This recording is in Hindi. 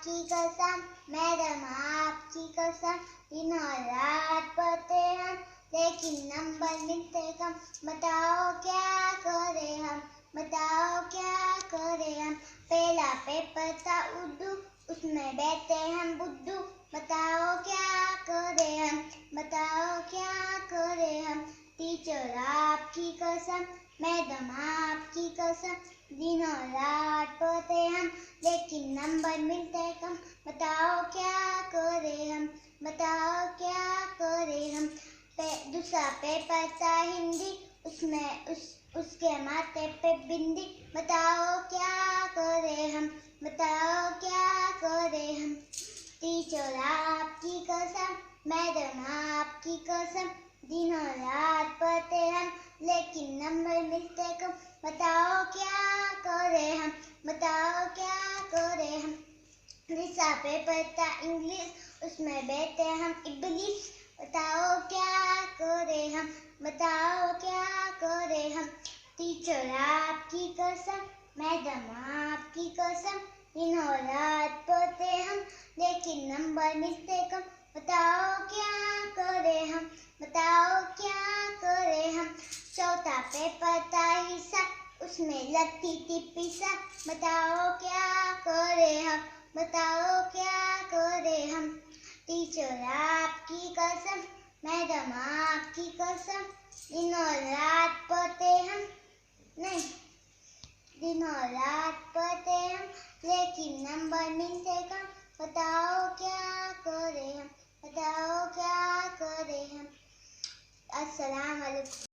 आपकी कसम, मैडम आपकी कसम, दिन और रात पढ़ते हम लेकिन नंबर मिलते कम। बताओ क्या करें हम, बताओ क्या करें हम। पहला पेपर था उर्दू, उसमें बैठे हम बुद्धू। बताओ क्या करें हम, बताओ क्या करें हम। टीचर आपकी कसम, मैडम आपकी कसम, दिन और रात पढ़ते हम लेकिन नंबर मिलते कम। बताओ क्या करें हम, बताओ क्या करें हम। दूसरा पेपर था हिंदी, उसके माथे पे बिंदी। बताओ क्या करें हम, बताओ क्या करें हम। टीचर आपकी कसम, मैडम आपकी कसम, दिन और रात पढ़ते हम लेकिन नंबर मिलते कम। बताओ क्या करें हम, बताओ क्या करें हम। तीसरा पेपर था इंग्लिश, उसमें बैठे हम इब्लिस। बताओ क्या करें हम, बताओ क्या करें हम। टीचर आपकी कसम, मैडम आपकी कसम, दिन और रात पढ़ते हम लेकिन नंबर मिलते कम। बताओ क्या करें हम, बताओ क्या करें हम। चौथा पेपर था हिसाब, उसमें लगती थी पीसा। बताओ क्या करें हम, बताओ क्या करें हम। टीचर आपकी कसम, मैडम आपकी कसम, दिन और रात पढ़ते हम, नहीं, दिन और रात पढ़ते हम लेकिन नंबर मिलते कम। बताओ क्या करें हम, बताओ क्या करें हम। अस्सलाम वालेकुम।